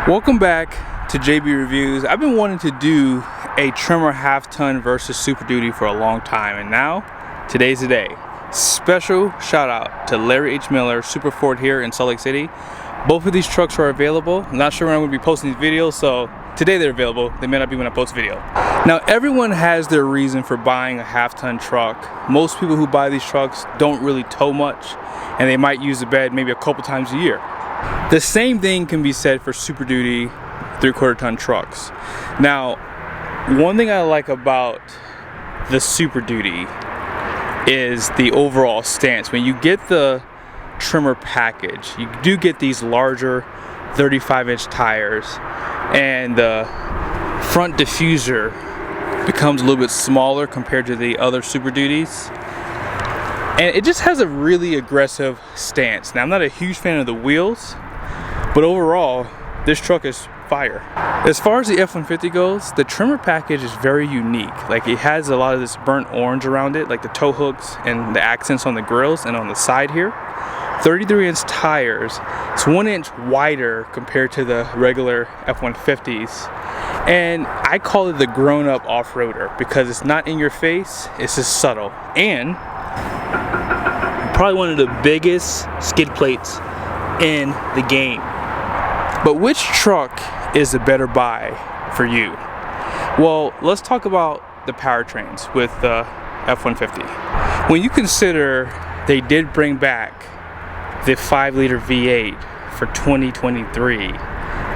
Welcome back to JB Reviews. I've been wanting to do a Tremor half-ton versus Super Duty for a long time, and now today's the day. Special shout out to Larry H. Miller, Super Ford here in Salt Lake City. Both of these trucks are available. I'm not sure when I'm going to be posting these videos, so today they're available. They may not be when I post a video. Now, everyone has their reason for buying a half-ton truck. Most people who buy these trucks don't really tow much, and they might use the bed maybe a couple times a year. The same thing can be said for Super Duty 3/4 ton trucks. Now, one thing I like about the Super Duty is the overall stance. When you get the Tremor package, you do get these larger 35-inch tires, and the front diffuser becomes a little bit smaller compared to the other Super Duties. And it just has a really aggressive stance. Now, I'm not a huge fan of the wheels, but overall, this truck is fire. As far as the F150 goes, the Tremor package is very unique. Like, it has a lot of this burnt orange around it, like the tow hooks and the accents on the grills and on the side here. 33-inch tires. It's 1 inch wider compared to the regular F150s. And I call it the grown-up off-roader because it's not in your face, it's just subtle. And probably one of the biggest skid plates in the game. But which truck is a better buy for you? Well, let's talk about the powertrains with the F150. When you consider they did bring back the 5-liter V8 for 2023,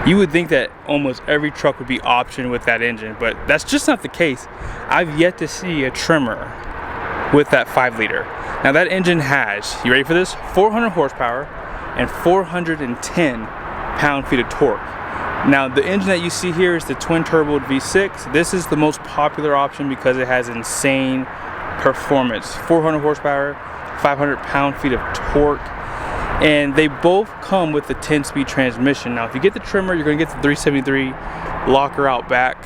you would think that almost every truck would be optioned with that engine, but that's just not the case. I've yet to see a Tremor with that 5-liter. Now, that engine has, you ready for this? 400 horsepower and 410 pound-feet of torque. Now, the engine that you see here is the twin-turbo V6. This is the most popular option because it has insane performance. 400 horsepower, 500 pound-feet of torque. And they both come with the 10-speed transmission. Now, if you get the Tremor, you're going to get the 373 locker out back.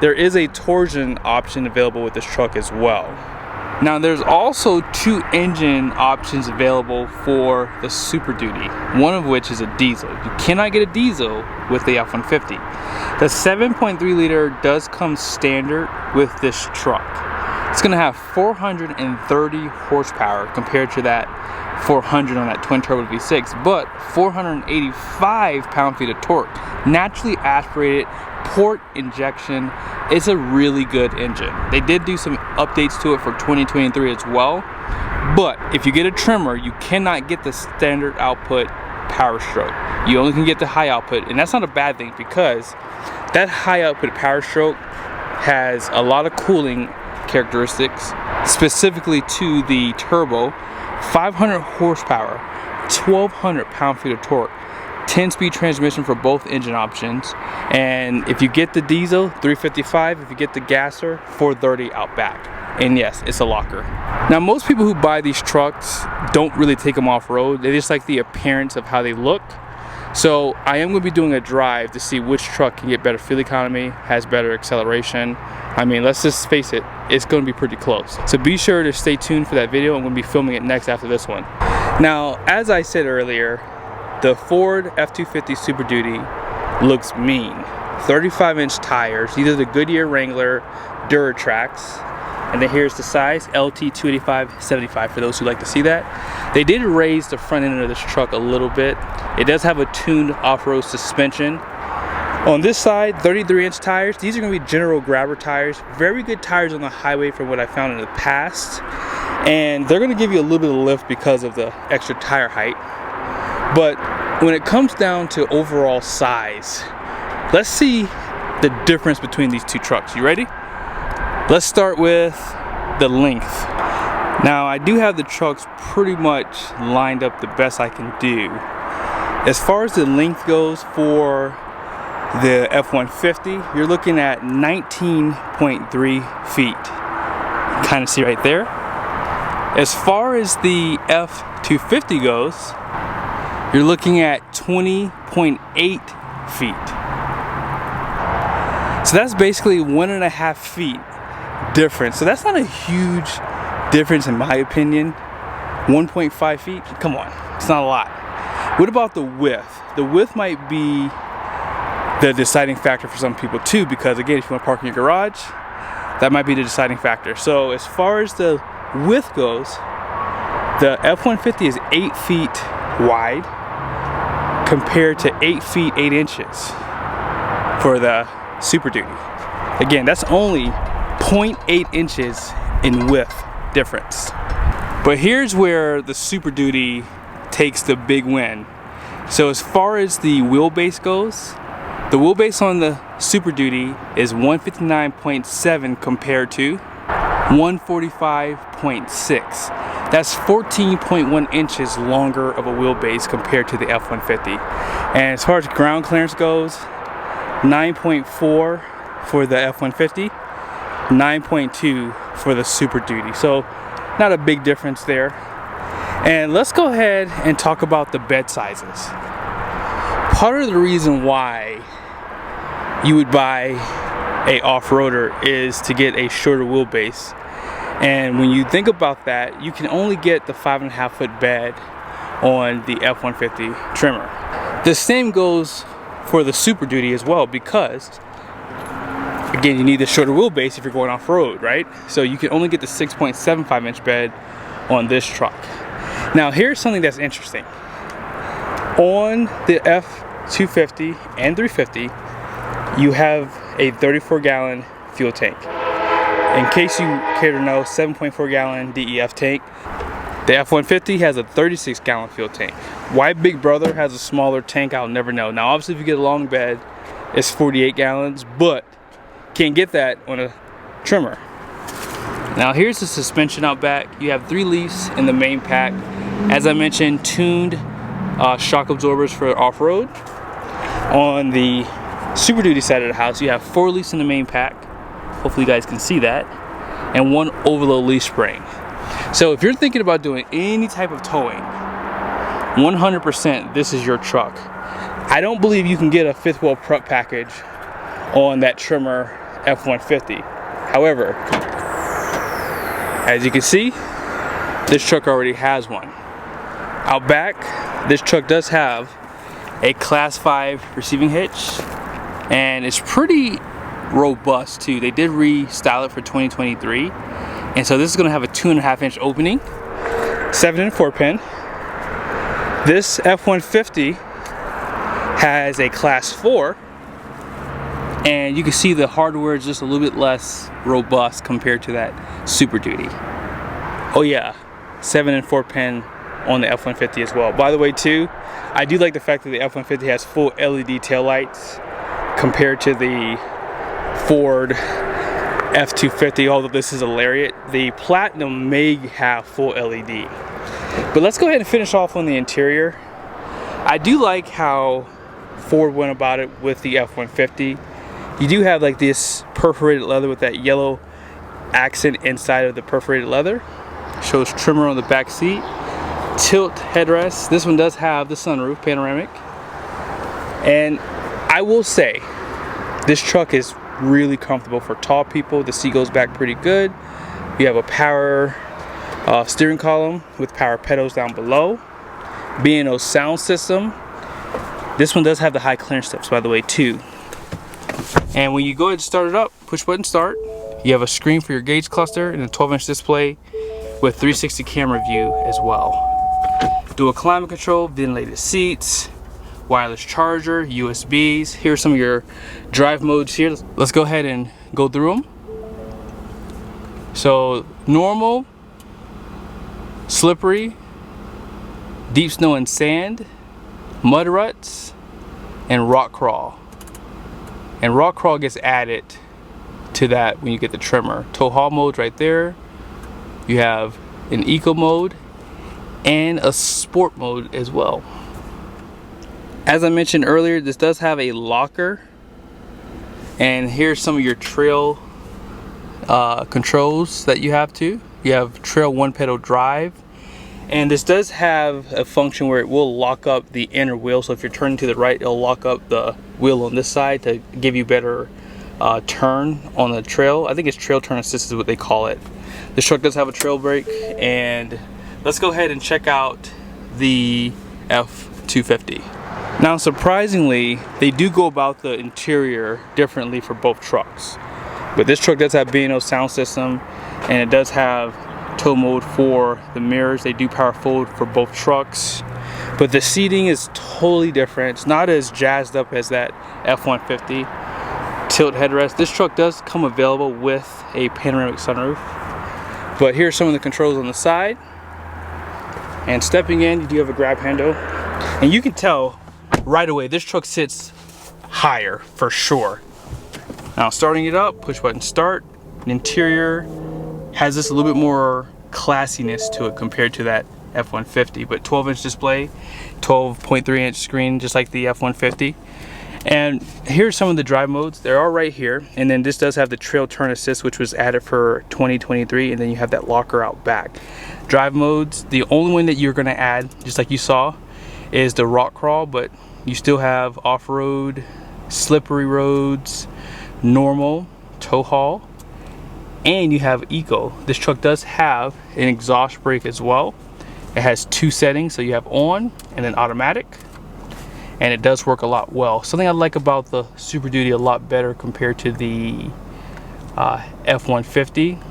There is a torsion option available with this truck as well. Now, there's also 2 engine options available for the Super Duty, one of which is a diesel. You cannot get a diesel with the F150. The 7.3 liter does come standard with this truck. It's going to have 430 horsepower compared to that 400 on that twin turbo V6, but 485 pound-feet of torque. Naturally aspirated, port injection. It's a really good engine. They did do some updates to it for 2023 as well, but if you get a Tremor, you cannot get the standard output power stroke. You only can get the high output, and that's not a bad thing because that high output power stroke has a lot of cooling characteristics, specifically to the turbo. 500 horsepower, 1200 pound-feet of torque, 10-speed transmission for both engine options, and if you get the diesel, 355. If you get the gasser, 430 out back. And yes, it's a locker. Now, most people who buy these trucks don't really take them off-road. They just like the appearance of how they look. So I am going to be doing a drive to see which truck can get better fuel economy, has better acceleration. I mean, let's just face it, it's going to be pretty close. So be sure to stay tuned for that video. I'm going to be filming it next after this one. Now, as I said earlier, the Ford F250 Super Duty looks mean. 35-inch tires. These are the Goodyear Wrangler Duratracs. And then here's the size, LT 285/75 for those who like to see that. They did raise the front end of this truck a little bit. It does have a tuned off-road suspension. On this side, 33-inch tires. These are going to be General Grabber tires. Very good tires on the highway from what I found in the past. And they're going to give you a little bit of lift because of the extra tire height. But when it comes down to overall size, let's see the difference between these two trucks. You ready? Let's start with the length. Now, I do have the trucks pretty much lined up the best I can do. As far as the length goes for the F150, you're looking at 19.3 feet. Kind of see right there. As far as the F250 goes, you're looking at 20.8 feet. So that's basically 1.5 feet difference. So that's not a huge difference in my opinion. 1.5 feet, come on, it's not a lot. What about the width? The width might be the deciding factor for some people too, because again, if you want to park in your garage, that might be the deciding factor. So as far as the width goes, the F-150 is 8 feet wide compared to 8 feet 8 inches for the Super Duty. Again, that's only 0.8 inches in width difference. But here's where the Super Duty takes the big win. So as far as the wheelbase goes, the wheelbase on the Super Duty is 159.7 compared to 145.6. That's 14.1 inches longer of a wheelbase compared to the F-150. And as far as ground clearance goes, 9.4 for the F-150, 9.2 for the Super Duty. So not a big difference there. And let's go ahead and talk about the bed sizes. Part of the reason why you would buy a off-roader is to get a shorter wheelbase. And when you think about that, you can only get the 5.5 foot bed on the F-150 Tremor. The same goes for the Super Duty as well, because again, you need the shorter wheelbase if you're going off-road, right? So you can only get the 6.75 inch bed on this truck. Now here's something that's interesting. On the F250 and 350, you have a 34 gallon fuel tank. In case you care to know, 7.4 gallon DEF tank. The F-150 has a 36 gallon fuel tank. Why Big Brother has a smaller tank, I'll never know. Now obviously if you get a long bed, it's 48 gallons, but can't get that on a Tremor. Now here's the suspension out back. You have 3 leaves in the main pack. As I mentioned, tuned shock absorbers for off-road. On the Super Duty side of the house, you have 4 leaves in the main pack. Hopefully you guys can see that. And 1 overload leaf spring. So if you're thinking about doing any type of towing, 100% this is your truck. I don't believe you can get a 5th wheel prep package on that Tremor F-150. However, as you can see, this truck already has one. Out back, this truck does have a Class 5 receiving hitch, and it's pretty robust too. They did restyle it for 2023, and so this is going to have a 2.5 inch opening, 7 and 4 pin. This F-150 has a Class 4, and you can see the hardware is just a little bit less robust compared to that Super Duty. Oh yeah, 7 and 4 pin on the F-150 as well. By the way too, I do like the fact that the F-150 has full LED taillights compared to the Ford F250, although this is a Lariat. The Platinum may have full LED. But let's go ahead and finish off on the interior. I do like how Ford went about it with the F-150. You do have like this perforated leather with that yellow accent inside of the perforated leather. Shows Tremor on the back seat. Tilt headrest. This one does have the sunroof, panoramic. And I will say, this truck is really comfortable for tall people. The seat goes back pretty good. You have a power steering column with power pedals down below. B&O sound system. This one does have the high clearance steps, by the way, too. And when you go ahead and start it up, push button start. You have a screen for your gauge cluster and a 12-inch display with 360 camera view as well. Dual climate control, ventilated seats, wireless charger, USBs. Here's some of your drive modes here. Let's go ahead and go through them. So normal, slippery, deep snow and sand, mud ruts, and rock crawl. And rock crawl gets added to that when you get the Tremor. Tow haul mode right there. You have an eco mode and a sport mode as well. As I mentioned earlier, this does have a locker, and here's some of your trail controls that you have too. You have trail 1 pedal drive, and this does have a function where it will lock up the inner wheel. So if you're turning to the right, it'll lock up the wheel on this side to give you better turn on the trail. I think it's trail turn assist is what they call it. This truck does have a trail brake, and let's go ahead and check out the F250. Now surprisingly, they do go about the interior differently for both trucks. But this truck does have B&O sound system, and it does have tow mode for the mirrors. They do power fold for both trucks. But the seating is totally different. It's not as jazzed up as that F150 tilt headrest. This truck does come available with a panoramic sunroof. But here's some of the controls on the side. And stepping in, you do have a grab handle. And you can tell right away, this truck sits higher for sure. Now starting it up, push button start. The interior has this a little bit more classiness to it compared to that F150, but 12-inch display, 12.3-inch screen, just like the F150. And here's some of the drive modes. They're all right here. And then this does have the trail turn assist, which was added for 2023. And then you have that locker out back. Drive modes, the only one that you're gonna add, just like you saw, is the rock crawl, but you still have off-road, slippery roads, normal, tow haul, and you have eco. This truck does have an exhaust brake as well. It has two settings, so you have on and then automatic, and it does work a lot well. Something I like about the Super Duty a lot better compared to the F150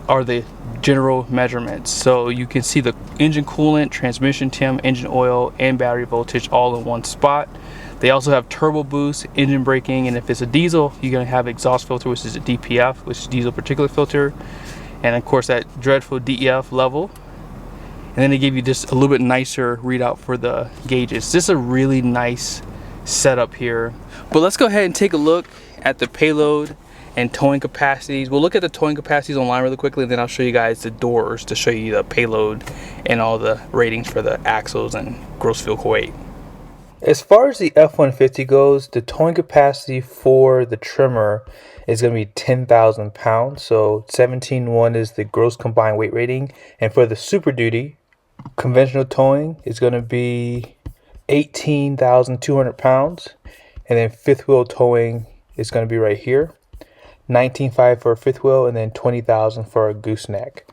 are the general measurements. So you can see the engine coolant, transmission temp, engine oil, and battery voltage all in one spot. They also have turbo boost, engine braking, and if it's a diesel, you're gonna have exhaust filter, which is a DPF, which is diesel particulate filter, and of course that dreadful DEF level. And then they give you just a little bit nicer readout for the gauges. This is a really nice setup here. But let's go ahead and take a look at the payload and towing capacities. We'll look at the towing capacities online really quickly, and then I'll show you guys the doors to show you the payload and all the ratings for the axles and gross vehicle weight. As far as the F150 goes, the towing capacity for the Tremor is going to be 10,000 pounds. So 17.1 is the gross combined weight rating. And for the Super Duty, conventional towing is going to be 18,200 pounds. And then fifth wheel towing is going to be right here. 19.5 for a fifth wheel, and then 20,000 for a gooseneck.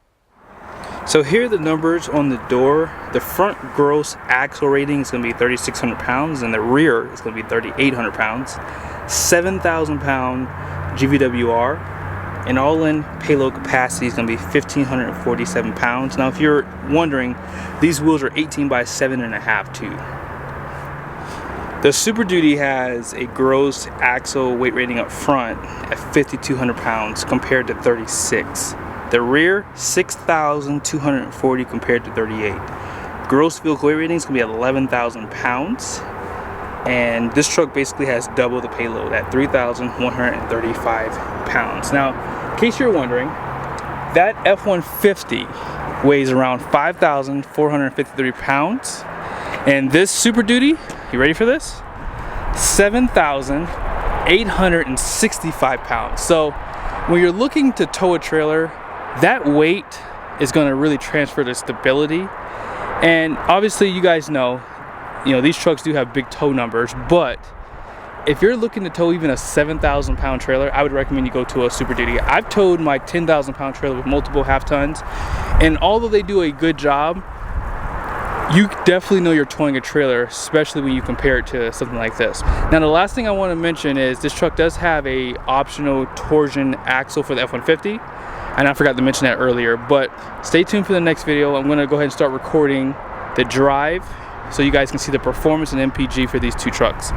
So here are the numbers on the door. The front gross axle rating is going to be 3,600 pounds, and the rear is going to be 3,800 pounds. 7,000 pound GVWR, and all-in payload capacity is going to be 1,547 pounds. Now, if you're wondering, these wheels are 18 by 7.5 too. The Super Duty has a gross axle weight rating up front at 5,200 pounds compared to 36. The rear, 6,240 compared to 38. Gross vehicle weight rating is going to be 11,000 pounds. And this truck basically has double the payload at 3,135 pounds. Now, in case you're wondering, that F150 weighs around 5,453 pounds. And this Super Duty, you ready for this? 7,865 pounds. So when you're looking to tow a trailer, that weight is going to really transfer to stability. And obviously you guys know, these trucks do have big tow numbers, but if you're looking to tow even a 7,000 pound trailer, I would recommend you go to a Super Duty. I've towed my 10,000 pound trailer with multiple half tons, and although they do a good job, you definitely know you're towing a trailer, especially when you compare it to something like this. Now, the last thing I want to mention is this truck does have a optional torsion axle for the F150, and I forgot to mention that earlier, but stay tuned for the next video. I'm going to go ahead and start recording the drive so you guys can see the performance and MPG for these two trucks.